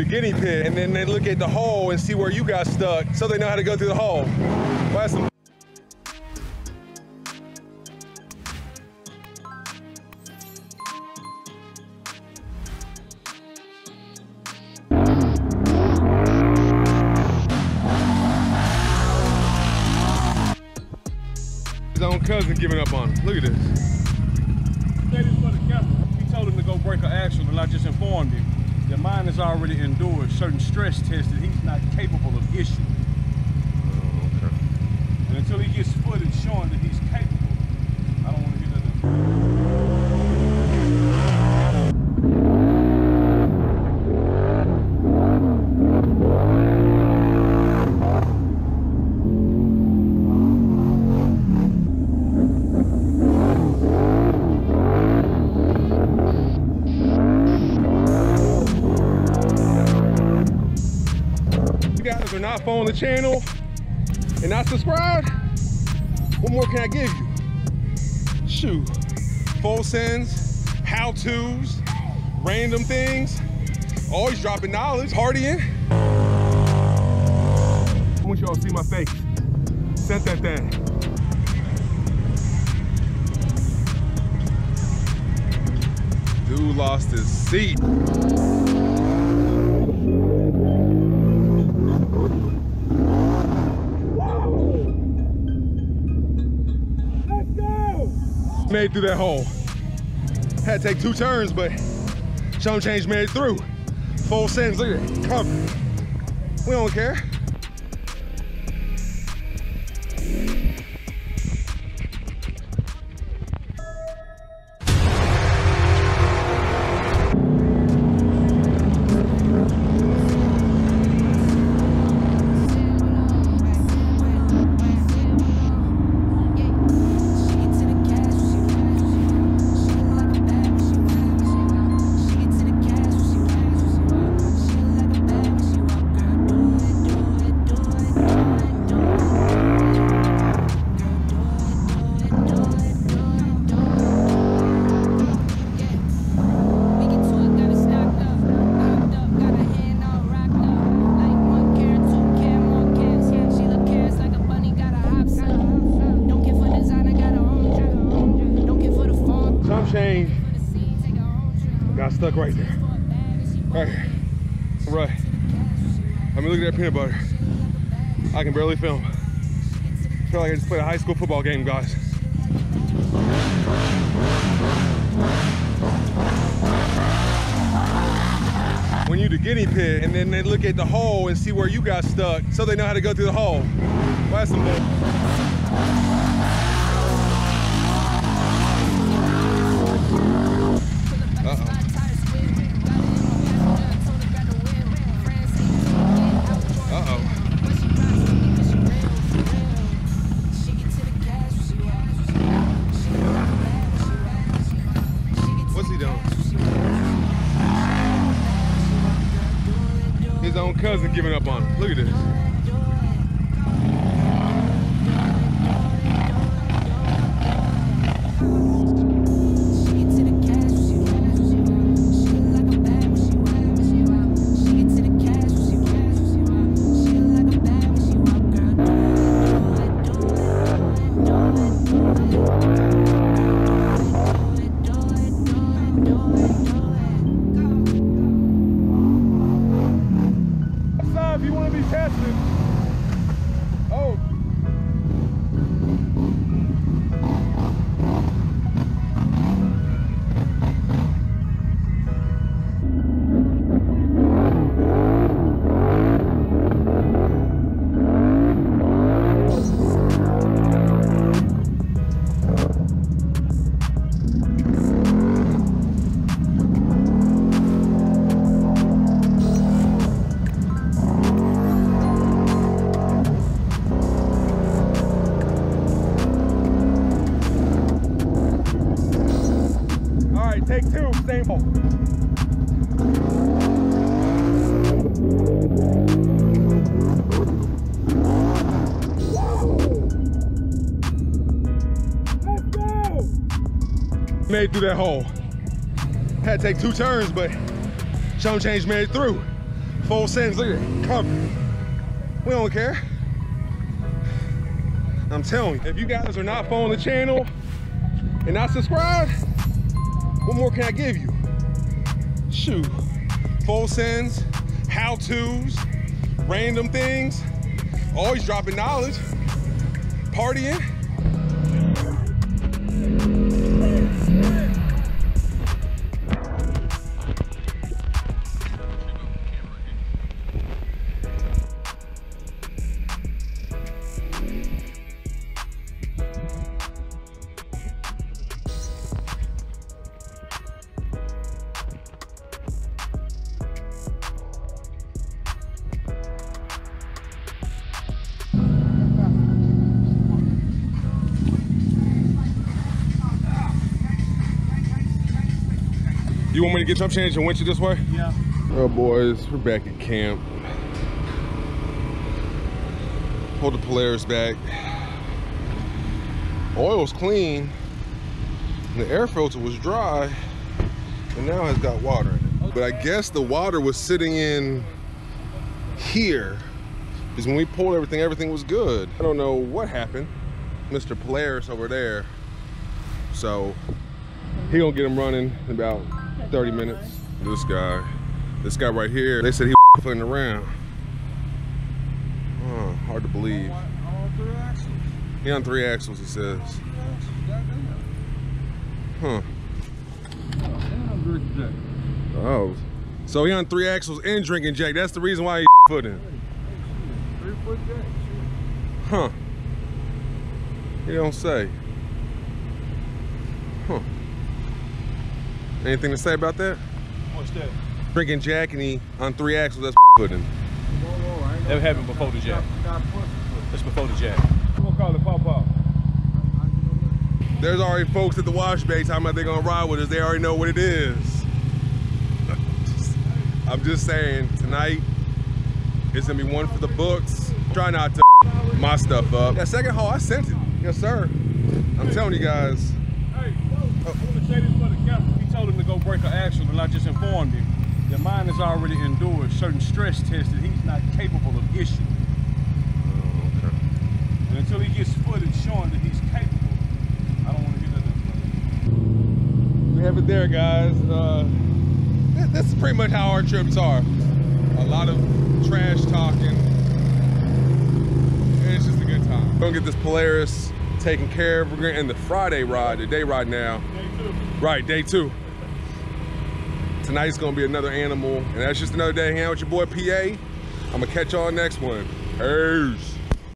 guinea pig, and then they look at the hole and see where you got stuck, so they know how to go through the hole. Well, that's some his own cousin giving up on him. Look at this. Say this for the camera. He told him to go break an axle, and I just informed him that mine has already endured certain stress tests that he's not capable of issuing. Oh, okay. And until he gets footage showing that he's capable, I don't want to hear that. Guys are not following the channel and not subscribed, what more can I give you? Shoot, full sends, how-tos, random things, always dropping knowledge, partying. I want y'all to see my face. Sent that thing. Dude lost his seat. Made through that hole. Had to take 2 turns, but some change made it through. Full sends, look at it, covered. We don't care. Change got stuck right there. Right here. Right. I mean, look at that peanut butter. I can barely film. I feel like I just played a high school football game, guys. When you're the guinea pig, and then they look at the hole and see where you got stuck, so they know how to go through the hole. Well, that's some bull. What's he doing? His own cousin giving up on him. Look at this. If you want to be tested, oh. Take 2, same hole. Let's go! Made through that hole. Had to take 2 turns, but some change made it through. Full sends, look at it, covered. We don't care. I'm telling you, if you guys are not following the channel and not subscribed, what more can I give you? Shoot, full sends, how-tos, random things, always dropping knowledge, partying. You want me to get some change and winch it this way? Yeah. Oh boys, we're back at camp. Pulled the Polaris back. Oil's clean. The air filter was dry and now it's got water in it. But I guess the water was sitting in here because when we pulled everything was good. I don't know what happened. Mr. Polaris over there. So he gonna get him running in about 30 minutes. This guy right here, they said he was flitting around. Hard to believe. On 3 axles. He on 3 axles, he says. Huh. Oh. So he on 3 axles and drinking Jack. That's the reason why he footing. 3-foot Jack. Huh. He don't say. Huh. Anything to say about that? What's that? Drinking Jack and he on 3 axles, that's pudding. That happened before the Jack. That's before the Jack. We'll call it Pop-Pop. There's already folks at the wash bay talking about they're gonna ride with us. They already know what it is. I'm just saying, tonight, it's gonna be one for the books. Try not to my stuff up. That second haul, I sent it. Yes, sir. I'm telling you guys. Hey, I want to say this for the camera. We told him to go break an axle, and I just informed him. The mine has already endured certain stress tests that he's not capable of issuing. Oh, okay. And until he gets footage showing that he's capable, I don't want to hear that done. We have it there, guys. This is pretty much how our trips are. A lot of trash talking. And it's just a good time. We're gonna get this Polaris taken care of. We're gonna end the Friday ride, the day ride now. Day 2. Right, day 2. Tonight's gonna be another animal, and that's just another day hanging out with your boy PA. I'm gonna catch y'all next one. Peace.